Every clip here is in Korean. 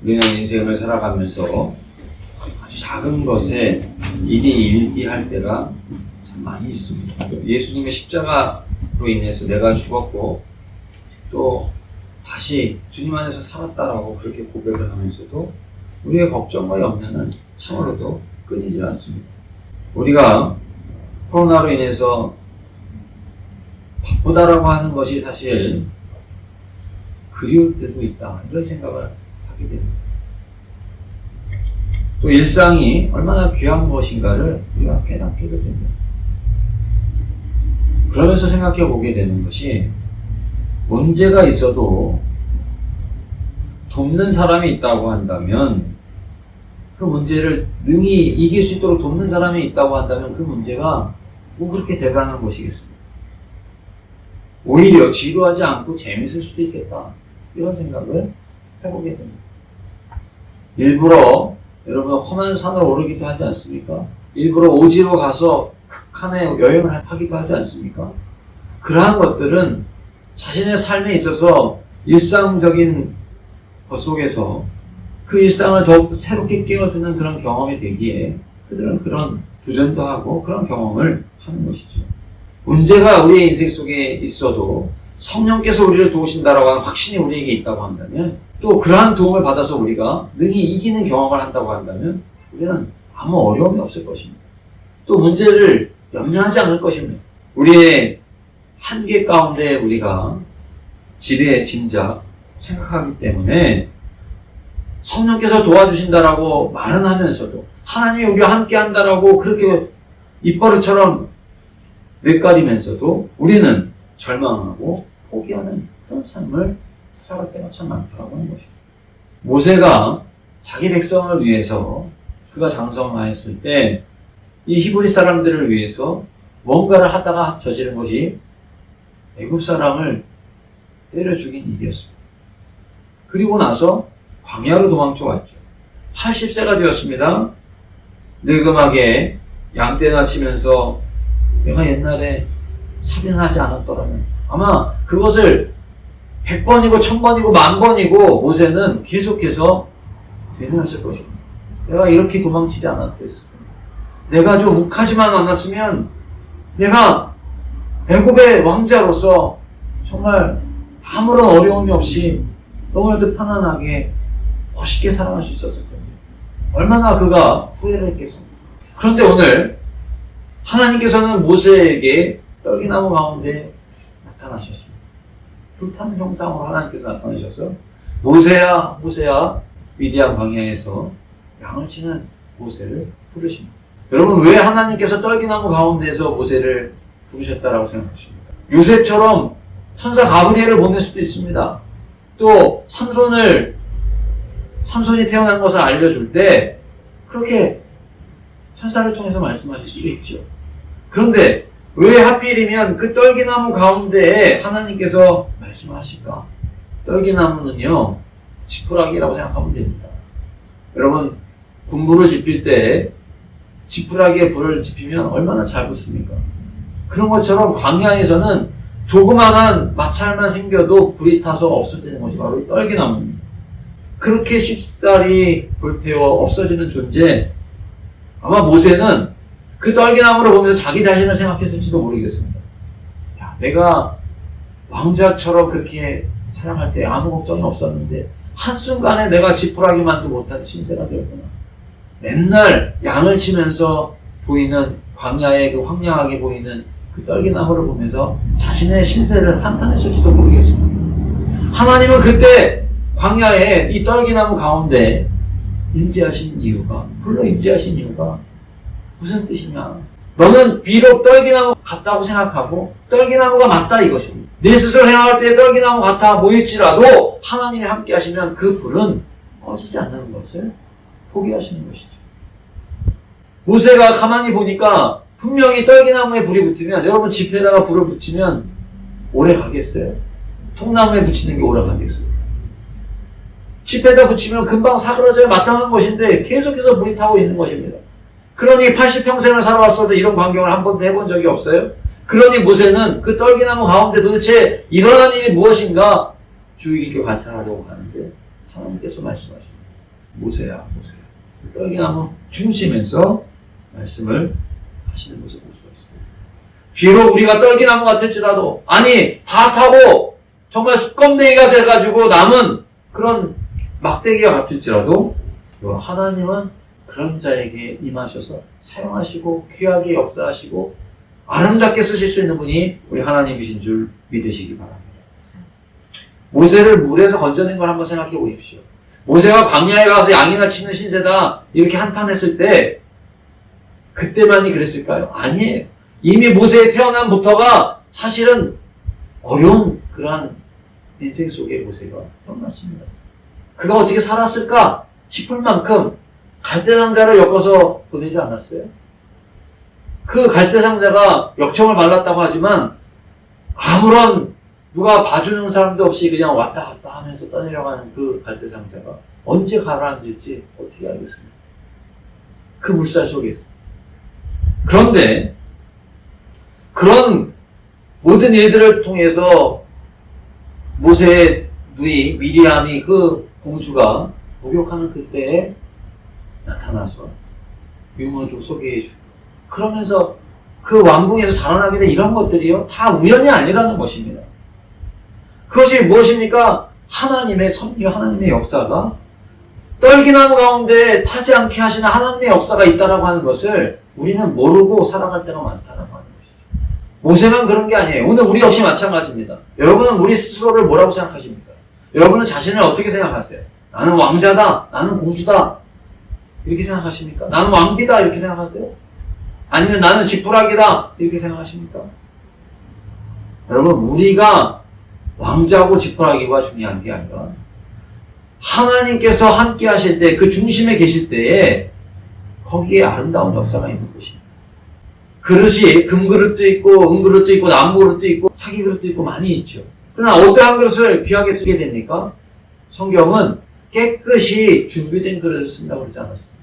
우리는 인생을 살아가면서 아주 작은 것에 일희일비할 때가 참 많이 있습니다. 예수님의 십자가로 인해서 내가 죽었고 또 다시 주님 안에서 살았다라고 그렇게 고백을 하면서도 우리의 걱정과 염려는 참으로도 끊이질 않습니다. 우리가 코로나로 인해서 바쁘다라고 하는 것이 사실 그리울 때도 있다, 이런 생각을 하게 됩니다. 또 일상이 얼마나 귀한 것인가를 우리가 깨닫게 됩니다. 그러면서 생각해 보게 되는 것이, 문제가 있어도 돕는 사람이 있다고 한다면, 그 문제를 능히 이길 수 있도록 돕는 사람이 있다고 한다면 그 문제가 뭐 그렇게 대단한 것이겠습니까? 오히려 지루하지 않고 재밌을 수도 있겠다, 이런 생각을 해보게 됩니다. 일부러 여러분 험한 산을 오르기도 하지 않습니까? 일부러 오지로 가서 극한의 여행을 하기도 하지 않습니까? 그러한 것들은 자신의 삶에 있어서 일상적인 것 속에서 그 일상을 더욱더 새롭게 깨워주는 그런 경험이 되기에 그들은 그런 도전도 하고 그런 경험을 하는 것이죠. 문제가 우리의 인생 속에 있어도 성령께서 우리를 도우신다라고 하는 확신이 우리에게 있다고 한다면, 또 그러한 도움을 받아서 우리가 능히 이기는 경험을 한다고 한다면 우리는 아무 어려움이 없을 것입니다. 또 문제를 염려하지 않을 것입니다. 우리의 한계 가운데 우리가 지레 짐작 생각하기 때문에 성령께서 도와주신다라고 말은 하면서도, 하나님이 우리와 함께 한다라고 그렇게 입버릇처럼 뇌까리면서도 우리는 절망하고 포기하는 그런 삶을 살아갈 때가 참 많다고 하는 것입니다. 모세가 자기 백성을 위해서 그가 장성하였을 때 이 히브리 사람들을 위해서 뭔가를 하다가 저지른 것이 애굽 사람을 때려 죽인 일이었습니다. 그리고 나서 광야로 도망쳐 왔죠. 80세가 되었습니다. 늙음하게 양떼나 치면서 내가 옛날에 살인하지 않았더라면 아마 그것을 100번이고 1000번이고 10,000번이고 모세는 계속해서 되뇌었을 것입니다. 내가 이렇게 도망치지 않았겠을 겁니다. 내가 좀 욱하지만 않았으면 내가 애굽의 왕자로서 정말 아무런 어려움이 없이 너무나도 편안하게 멋있게 살아갈 수 있었을 겁니다. 얼마나 그가 후회를 했겠습니까? 그런데 오늘 하나님께서는 모세에게 떨기나무 가운데 나타나셨습니다. 불타는 형상으로 하나님께서 나타나셔서 모세야 모세야, 미디안 광야에서 양을 치는 모세를 부르십니다. 여러분, 왜 하나님께서 떨기나무 가운데에서 모세를 부르셨다라고 생각하십니까? 요셉처럼 천사 가브리엘을 보낼 수도 있습니다. 또 삼손이 태어난 것을 알려줄 때 그렇게 천사를 통해서 말씀하실 수도 있죠. 그런데 왜 하필이면 그 떨기나무 가운데에 하나님께서 말씀을 하실까? 떨기나무는요, 지푸라기라고 생각하면 됩니다. 여러분, 군불을 지필 때 지푸라기에 불을 지피면 얼마나 잘 붙습니까? 그런 것처럼 광야에서는 조그만한 마찰만 생겨도 불이 타서 없어지는 것이 바로 떨기나무입니다. 그렇게 쉽사리 불태워 없어지는 존재, 아마 모세는 그 떨기나무를 보면서 자기 자신을 생각했을지도 모르겠습니다. 야, 내가 왕자처럼 그렇게 살아갈 때 아무 걱정이 없었는데 한순간에 내가 지푸라기만도 못한 신세가 되었구나. 맨날 양을 치면서 보이는 광야의 그 황량하게 보이는 그 떨기나무를 보면서 자신의 신세를 한탄했을지도 모르겠습니다. 하나님은 그때 광야에 이 떨기나무 가운데 임재하신 이유가, 불러 임재하신 이유가 무슨 뜻이냐? 너는 비록 떨기나무 같다고 생각하고 떨기나무가 맞다 이것입니다. 내 스스로 행할 때 떨기나무 같아 보일지라도 하나님이 함께 하시면 그 불은 꺼지지 않는 것을 포기하시는 것이죠. 모세가 가만히 보니까 분명히 떨기나무에 불이 붙으면, 여러분 지폐에다가 불을 붙이면 오래 가겠어요? 통나무에 붙이는 게 오래 가겠어요? 지폐에다 붙이면 금방 사그라져야 마땅한 것인데 계속해서 불이 타고 있는 것입니다. 그러니 80평생을 살아왔어도 이런 광경을 한 번도 해본 적이 없어요. 그러니 모세는 그 떨기나무 가운데 도대체 일어난 일이 무엇인가 주의 깊게 관찰하려고 하는데 하나님께서 말씀하십니다. 모세야, 모세야. 떨기나무 중심에서 말씀을 하시는 것을 볼 수가 있습니다. 비록 우리가 떨기나무 같을지라도, 아니, 다 타고 정말 수검댕이가 돼가지고 남은 그런 막대기가 같을지라도, 하나님은 그런 자에게 임하셔서 사용하시고 귀하게 역사하시고 아름답게 쓰실 수 있는 분이 우리 하나님이신 줄 믿으시기 바랍니다. 모세를 물에서 건져낸 걸 한번 생각해 보십시오. 모세가 광야에 가서 양이나 치는 신세다 이렇게 한탄했을 때 그때만이 그랬을까요? 아니에요. 이미 모세의 태어남부터가 사실은 어려운 그러한 인생 속에 모세가 태어났습니다. 그가 어떻게 살았을까 싶을 만큼 갈대상자를 엮어서 보내지 않았어요? 그 갈대상자가 역청을 발랐다고 하지만 아무런 누가 봐주는 사람도 없이 그냥 왔다 갔다 하면서 떠내려가는 그 갈대상자가 언제 가라앉을지 어떻게 알겠습니까? 그 물살 속에서. 그런데 그런 모든 일들을 통해서 모세의 누이 미리암이 그 공주가 목욕하는 그때에 나타나서 유모도 소개해주고 그러면서 그 왕궁에서 자라나게 된 이런 것들이요 다 우연이 아니라는 것입니다. 그것이 무엇입니까? 하나님의 섭리, 하나님의 역사가 떨기나무 가운데 타지 않게 하시는 하나님의 역사가 있다라고 하는 것을 우리는 모르고 살아갈 때가 많다라고 하는 것이죠. 모세만 그런 게 아니에요. 오늘 우리 역시 마찬가지입니다. 여러분은 우리 스스로를 뭐라고 생각하십니까? 여러분은 자신을 어떻게 생각하세요? 나는 왕자다, 나는 공주다 이렇게 생각하십니까? 나는 왕비다 이렇게 생각하세요? 아니면 나는 지푸라기다 이렇게 생각하십니까? 여러분 우리가 왕자고 지푸라기가 중요한 게 아니라 하나님께서 함께 하실 때 그 중심에 계실 때에 거기에 아름다운 역사가 있는 것입니다. 그릇이 금그릇도 있고 은그릇도 있고 나무그릇도 있고 사기그릇도 있고 많이 있죠. 그러나 어떠한 그릇을 귀하게 쓰게 됩니까? 성경은 깨끗이 준비된 그릇을 쓴다고 그러지 않았습니다.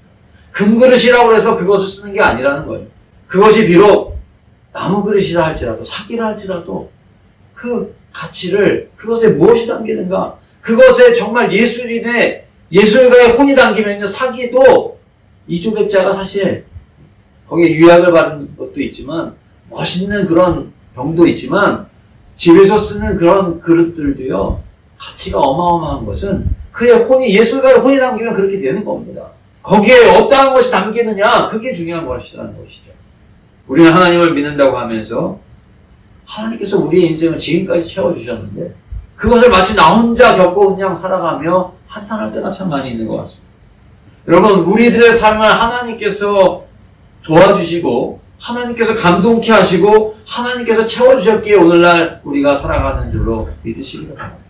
금그릇이라고 해서 그것을 쓰는 게 아니라는 거예요. 그것이 비록 나무그릇이라 할지라도 사기라 할지라도 그 가치를 그것에 무엇이 담기는가 그것에 정말 예술인의 예술가의 혼이 담기면요 사기도 이조백자가 사실 거기에 유약을 바른 것도 있지만 멋있는 그런 병도 있지만 집에서 쓰는 그런 그릇들도요 가치가 어마어마한 것은 그의 혼이 예술가의 혼이 담기면 그렇게 되는 겁니다. 거기에 어떠한 것이 담기느냐 그게 중요한 것이라는 것이죠. 우리는 하나님을 믿는다고 하면서 하나님께서 우리의 인생을 지금까지 채워주셨는데 그것을 마치 나 혼자 겪어온 양 살아가며 한탄할 때가 참 많이 있는 것 같습니다. 여러분 우리들의 삶을 하나님께서 도와주시고 하나님께서 감동케 하시고 하나님께서 채워주셨기에 오늘날 우리가 살아가는 줄로 믿으시기 바랍니다.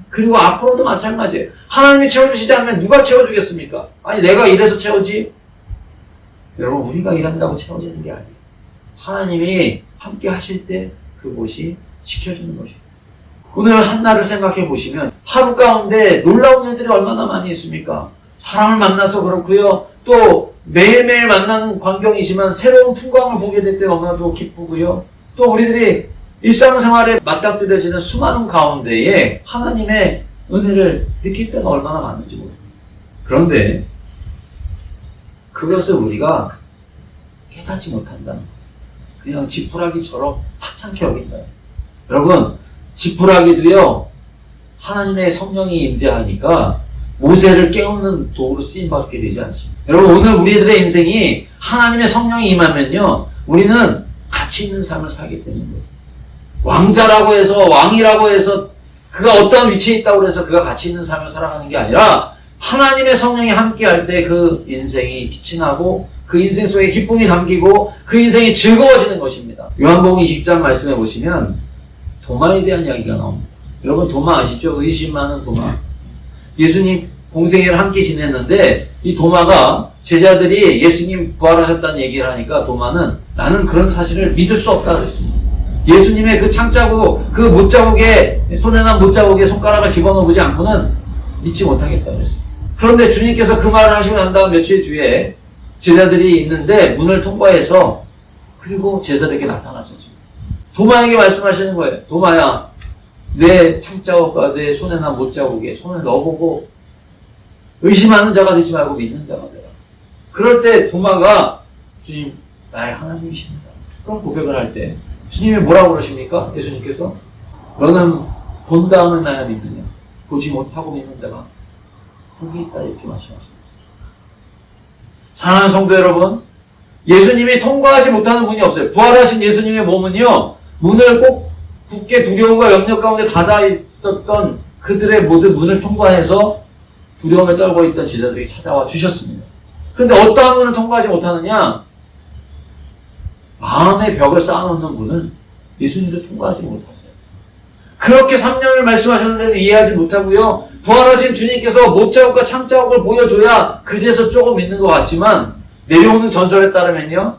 그리고 앞으로도 마찬가지예요. 하나님이 채워주시지 않으면 누가 채워주겠습니까? 아니 내가 일해서 채우지? 여러분 우리가 일한다고 채워지는 게 아니에요. 하나님이 함께 하실 때 그곳이 지켜주는 것입니다. 오늘 한날을 생각해 보시면 하루 가운데 놀라운 일들이 얼마나 많이 있습니까? 사람을 만나서 그렇고요. 또 매일매일 만나는 광경이지만 새로운 풍광을 보게 될 때 너무나도 기쁘고요. 또 우리들이 일상생활에 맞닥뜨려지는 수많은 가운데에 하나님의 은혜를 느낄 때가 얼마나 많은지 모릅니다. 그런데 그것을 우리가 깨닫지 못한다는 거예요. 그냥 지푸라기처럼 하찮게 여긴다. 여러분 지푸라기도요 하나님의 성령이 임재하니까 모세를 깨우는 도구로 쓰임받게 되지 않습니다. 여러분 오늘 우리들의 인생이 하나님의 성령이 임하면요 우리는 가치 있는 삶을 살게 되는 거예요. 왕자라고 해서 왕이라고 해서 그가 어떤 위치에 있다고 해서 그가 가치 있는 삶을 살아가는 게 아니라 하나님의 성령이 함께 할 때 그 인생이 빛이 나고 그 인생 속에 기쁨이 담기고 그 인생이 즐거워지는 것입니다. 요한복음 20장 말씀해 보시면 도마에 대한 이야기가 나옵니다. 여러분 도마 아시죠? 의심 많은 도마. 예수님 공생애를 함께 지냈는데 이 도마가 제자들이 예수님 부활하셨다는 얘기를 하니까 도마는 나는 그런 사실을 믿을 수 없다 그랬습니다. 예수님의 그 창자국, 그 못자국에 손에 난 못자국에 손가락을 집어넣어보지 않고는 믿지 못하겠다 그랬습니다. 그런데 주님께서 그 말을 하시고 난 다음 며칠 뒤에 제자들이 있는데 문을 통과해서 그리고 제자들에게 나타나셨습니다. 도마에게 말씀하시는 거예요. 도마야 내 창자국과 내 손에 난 못자국에 손을 넣어보고 의심하는 자가 되지 말고 믿는 자가 되라. 그럴 때 도마가 주님, 나의 하나님이십니다. 그런 고백을 할 때 주님이 뭐라고 그러십니까? 예수님께서 너는 본 다음은 나야 믿느냐? 보지 못하고 믿는 자가 복이 있다 이렇게 말씀하십니다. 사랑하는 성도 여러분, 예수님이 통과하지 못하는 문이 없어요. 부활하신 예수님의 몸은요, 문을 꼭 굳게 두려움과 염려 가운데 닫아 있었던 그들의 모든 문을 통과해서 두려움에 떨고 있던 제자들이 찾아와 주셨습니다. 그런데 어떠한 문은 통과하지 못하느냐? 마음의 벽을 쌓아놓는 분은 예수님도 통과하지 못하세요. 그렇게 3년을 말씀하셨는데도 이해하지 못하고요. 부활하신 주님께서 못자국과 창자국을 보여줘야 그제서 조금 믿는 것 같지만 내려오는 전설에 따르면요.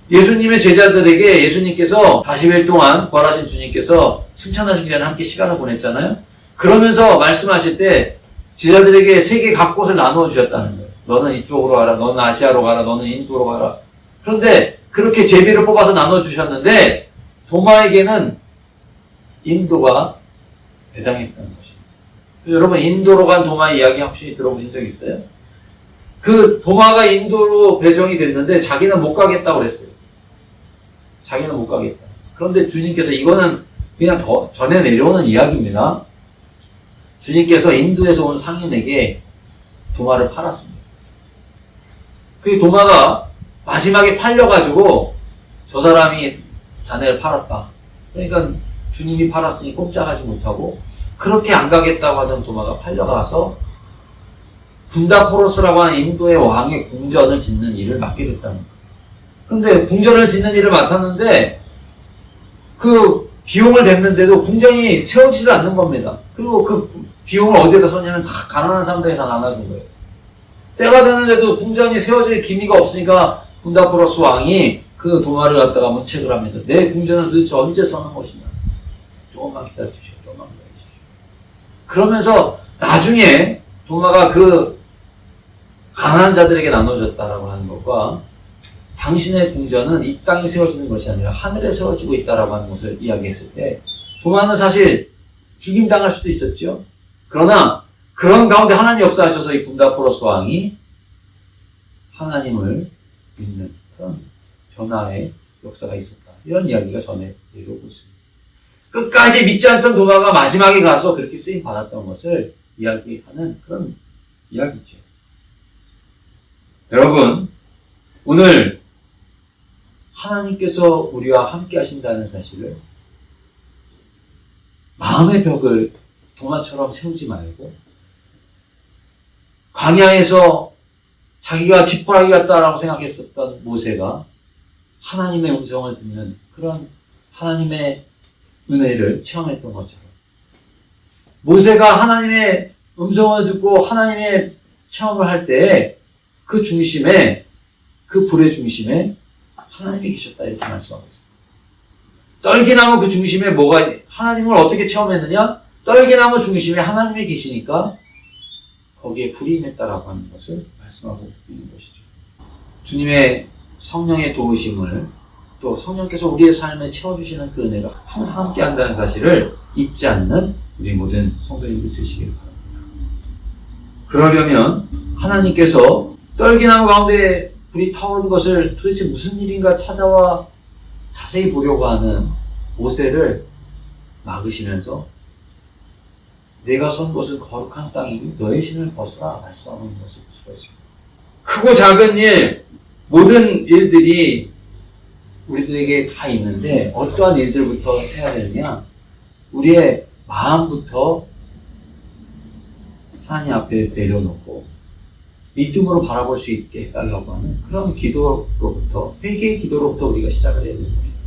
예수님의 제자들에게 예수님께서 40일 동안 부활하신 주님께서 승천하시기 전에 함께 시간을 보냈잖아요. 그러면서 말씀하실 때 제자들에게 세계 각곳을 나누어 주셨다는 거예요. 너는 이쪽으로 가라, 너는 아시아로 가라, 너는 인도로 가라. 그런데 그렇게 제비를 뽑아서 나눠 주셨는데 도마에게는 인도가 배당했다는 것입니다. 여러분 인도로 간 도마 이야기 혹시 들어보신 적 있어요? 그 도마가 인도로 배정이 됐는데 자기는 못 가겠다고 그랬어요. 자기는 못 가겠다. 그런데 주님께서 이거는 그냥 더 전에 내려오는 이야기입니다. 주님께서 인도에서 온 상인에게 도마를 팔았습니다. 그 도마가 마지막에 팔려가지고 저 사람이 자네를 팔았다. 그러니까 주님이 팔았으니 꼼짝하지 못하고 그렇게 안 가겠다고 하던 도마가 팔려가서 분다포로스라고 하는 인도의 왕의 궁전을 짓는 일을 맡게 됐다는 거예요. 그런데 궁전을 짓는 일을 맡았는데 그 비용을 댔는데도 궁전이 세워지질 않는 겁니다. 그리고 그 비용을 어디에다 썼냐면 다 가난한 사람들이 다 나눠준 거예요. 때가 됐는데도 궁전이 세워질 기미가 없으니까 분다포로스 왕이 그 도마를 갖다가 문책을 합니다. 내 궁전은 도대체 언제 써는 것이냐. 조금만 기다려주십시오. 조금만 기다려주십시오. 그러면서 나중에 도마가 그 가난한 자들에게 나눠졌다라고 하는 것과 당신의 궁전은 이 땅에 세워지는 것이 아니라 하늘에 세워지고 있다라고 하는 것을 이야기했을 때 도마는 사실 죽임당할 수도 있었죠. 그러나 그런 가운데 하나님 역사하셔서 이 분다포로스 왕이 하나님을 믿는 그런 변화의 역사가 있었다. 이런 이야기가 전에 내려오고 있습니다. 끝까지 믿지 않던 도마가 마지막에 가서 그렇게 쓰임 받았던 것을 이야기하는 그런 이야기죠. 여러분, 오늘 하나님께서 우리와 함께 하신다는 사실을 마음의 벽을 도마처럼 세우지 말고 광야에서 자기가 지푸라기 같다라고 생각했었던 모세가 하나님의 음성을 듣는 그런 하나님의 은혜를 체험했던 것처럼 모세가 하나님의 음성을 듣고 하나님의 체험을 할 때 그 중심에 그 불의 중심에 하나님이 계셨다 이렇게 말씀하고 있습니다. 떨기나무 그 중심에 뭐가 하나님을 어떻게 체험했느냐? 떨기나무 중심에 하나님이 계시니까 거기에 불이 임했다라고 하는 것을 말씀하고 있는 것이죠. 주님의 성령의 도우심을 또 성령께서 우리의 삶에 채워주시는 그 은혜가 항상 함께 한다는 사실을 잊지 않는 우리 모든 성도님들 되시길 바랍니다. 그러려면 하나님께서 떨기나무 가운데 불이 타오르는 것을 도대체 무슨 일인가 찾아와 자세히 보려고 하는 모세를 막으시면서 내가 선 곳은 거룩한 땅이니 너의 신을 벗으라 말씀하는 것을 볼 수가 있습니다. 크고 작은 일, 모든 일들이 우리들에게 다 있는데 어떠한 일들부터 해야 되느냐? 우리의 마음부터 하나님 앞에 내려놓고 믿음으로 바라볼 수 있게 해달라고 하는 그런 기도로부터, 회개의 기도로부터 우리가 시작을 해야 되는 것입니다.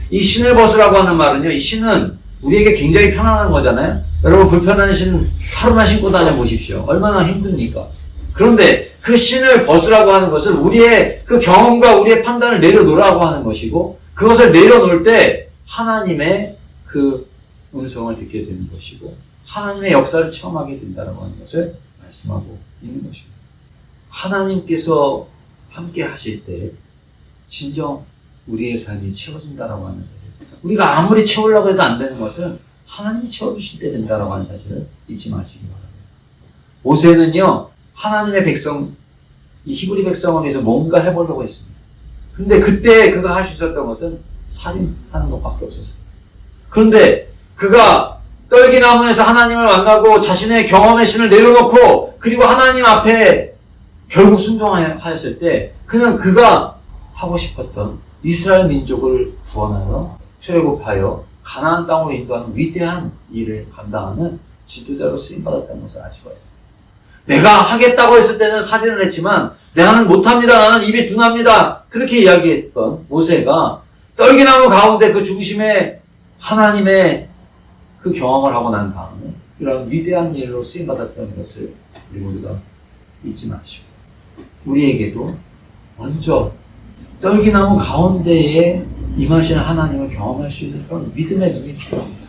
이 신을 벗으라고 하는 말은요, 이 신은 우리에게 굉장히 편안한 거잖아요. 여러분 불편한 신 하루만 신고 다녀보십시오. 얼마나 힘듭니까? 그런데 그 신을 벗으라고 하는 것은 우리의 그 경험과 우리의 판단을 내려놓으라고 하는 것이고 그것을 내려놓을 때 하나님의 그 음성을 듣게 되는 것이고 하나님의 역사를 체험하게 된다고 하는 것을 말씀하고 있는 것입니다. 하나님께서 함께 하실 때 진정 우리의 삶이 채워진다고 하는 사실. 우리가 아무리 채우려고 해도 안 되는 것은 하나님이 채워주실 때 된다고 하는 사실을 잊지 마시기 바랍니다. 모세는요, 하나님의 백성, 이 히브리 백성을 위해서 뭔가 해보려고 했습니다. 근데 그때 그가 할 수 있었던 것은 살인하는 것밖에 없었어요. 그런데 그가 떨기나무에서 하나님을 만나고 자신의 경험의 신을 내려놓고 그리고 하나님 앞에 결국 순종하였을 때 그는 그가 하고 싶었던 이스라엘 민족을 구원하여 출애굽하여 가나안 땅으로 인도하는 위대한 일을 감당하는 지도자로 쓰임받았다는 것을 알 수가 있습니다. 내가 하겠다고 했을 때는 살인을 했지만 나는 못합니다. 나는 입이 둔합니다. 그렇게 이야기했던 모세가 떨기나무 가운데 그 중심에 하나님의 그 경험을 하고 난 다음에 이런 위대한 일로 쓰임받았던 것을 우리 모두가 잊지 마시고 우리에게도 먼저 떨기나무 가운데에 임하시는 하나님을 경험할 수 있는 그런 믿음의 눈이 필요합니다.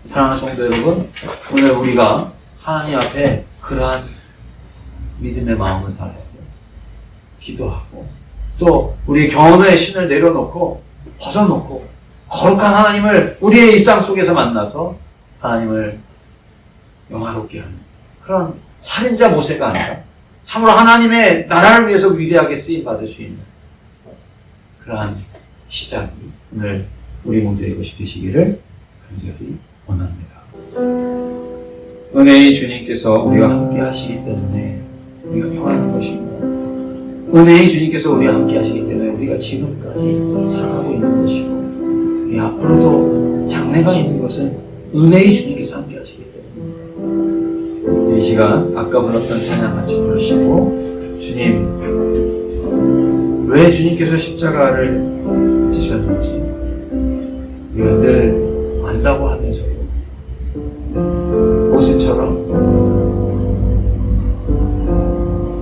사랑하는 성도 여러분, 오늘 우리가 하나님 앞에 그러한 믿음의 마음을 다하고 기도하고 또 우리의 경험의 신을 내려놓고 벗어놓고 거룩한 하나님을 우리의 일상 속에서 만나서 하나님을 영화롭게 하는 그런 살인자 모세가 아니라 참으로 하나님의 나라를 위해서 위대하게 쓰임받을 수 있는 그러한 시작이 오늘 우리 모두의 것이 되시기를 간절히 원합니다. 은혜의 주님께서 우리와 함께 하시기 때문에 우리가 평안한 것이고 은혜의 주님께서 우리와 함께 하시기 때문에 우리가 지금까지 살아가고 있는 것이고 우리 앞으로도 장래가 있는 것은 은혜의 주님께서 함께 하시기 때문에 이 시간 아까 불렀던 찬양 같이 부르시고 주님 왜 주님께서 십자가를 지셨는지 우리가 늘 안다고 하면서도 모세처럼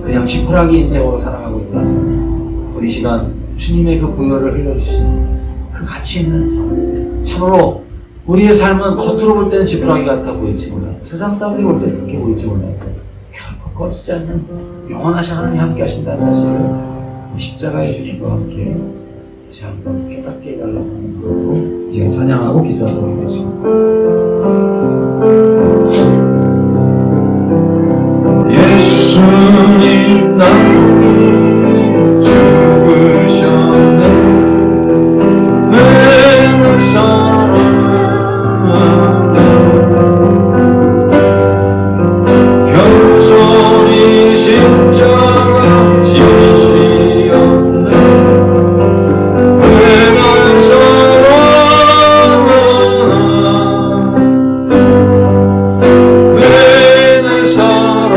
그냥 지푸라기 인생으로 살아가고 있다. 우리 시간 주님의 그 보혈을 흘려주신 그 가치 있는 삶 참으로 우리의 삶은 겉으로 볼 때는 지푸라기 같아 보일지 몰라도 세상 사람들이 볼 때는 그렇게 보일지 몰라도 결코 꺼지지 않는 영원하신 하나님이 함께 하신다는 사실을 십자가의 주님과 함께 다시 한번 깨닫게 해달라고 하는 마음으로 지금 찬양하고 기도하도록 하겠습니다. 예수님 나를 죽으셨네 왜 날 사랑하네 겸손히 십자가 지시었네 왜 날 사랑하네 왜 날 사랑하네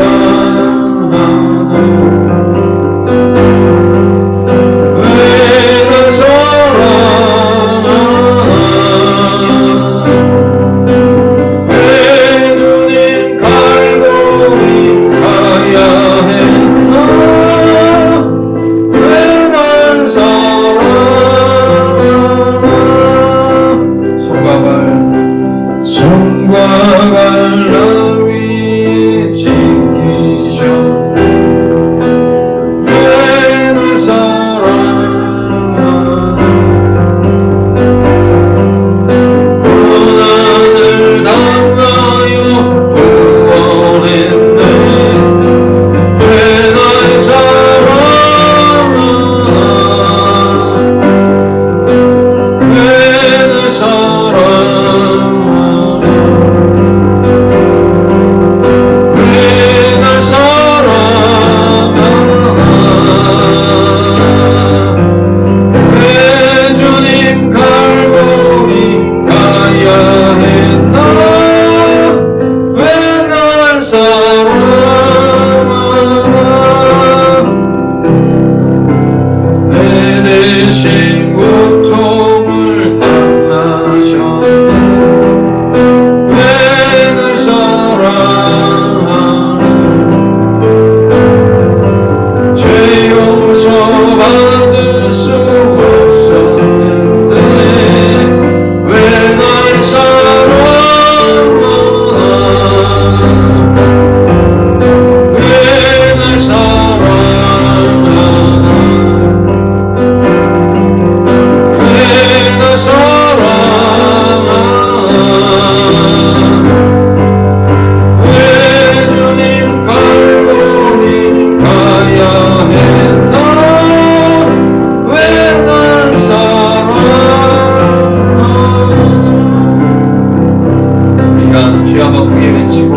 한번 크게 외치고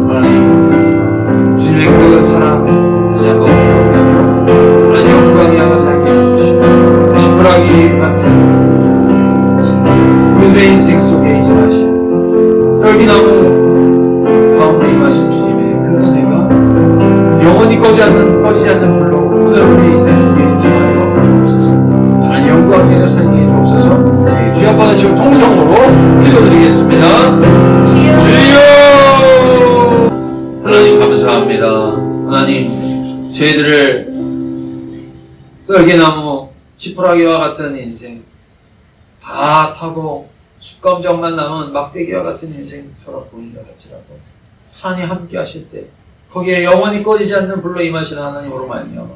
하나님 주님의 그 사랑 다시 한번 기억하며 하나님 영광이 하고 살게 해주시고 지푸라기 같은 우리의 인생 속에 임하신 떨기나무 가운데 임하신 주님의 그 은혜가 영원히 꺼지지 않는 불로 오늘 우리의 인생 속에 임하여 주옵소서. 하나님 영광이 하고 살게 해주옵소서. 주여 앞에 지금 통성으로 기도드리겠습니다. 주여 하나님 감사합니다. 하나님 저희들을 떨기나무 지푸라기와 같은 인생 다 타고 숯감정만 남은 막대기와 같은 인생처럼 보인다 할지라도 하나님 함께 하실 때 거기에 영원히 꺼지지 않는 불로 임하시는 하나님으로 말미암아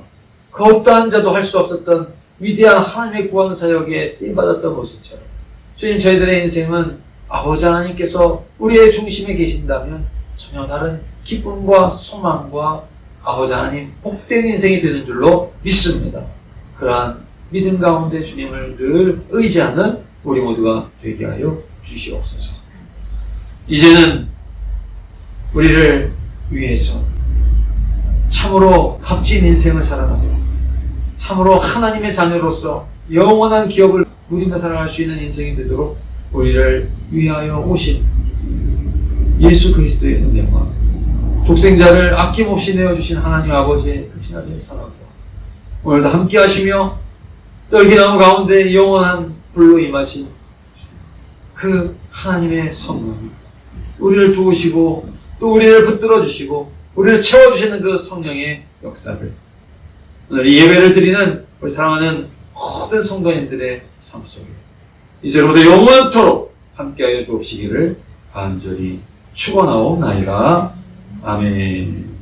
그 어떠한 자도 할 수 없었던 위대한 하나님의 구원 사역에 쓰임받았던 모습처럼 주님 저희들의 인생은 아버지 하나님께서 우리의 중심에 계신다면 전혀 다른 기쁨과 소망과 아버지 하나님 복된 인생이 되는 줄로 믿습니다. 그러한 믿음 가운데 주님을 늘 의지하는 우리 모두가 되게 하여 주시옵소서. 이제는 우리를 위해서 참으로 값진 인생을 살아가고 참으로 하나님의 자녀로서 영원한 기업을 누리며 살아갈 수 있는 인생이 되도록 우리를 위하여 오신 예수 그리스도의 은혜와 독생자를 아낌없이 내어주신 하나님 아버지의 극진하신 사랑과 오늘도 함께 하시며 떨기나무 가운데 영원한 불로 임하신 그 하나님의 성령이 우리를 도우시고 또 우리를 붙들어 주시고 우리를 채워주시는 그 성령의 역사를 오늘 이 예배를 드리는 우리 사랑하는 모든 성도님들의 삶 속에 이제로부터 영원토록 함께하여 주옵시기를 간절히 축원하옵나이다. 아멘.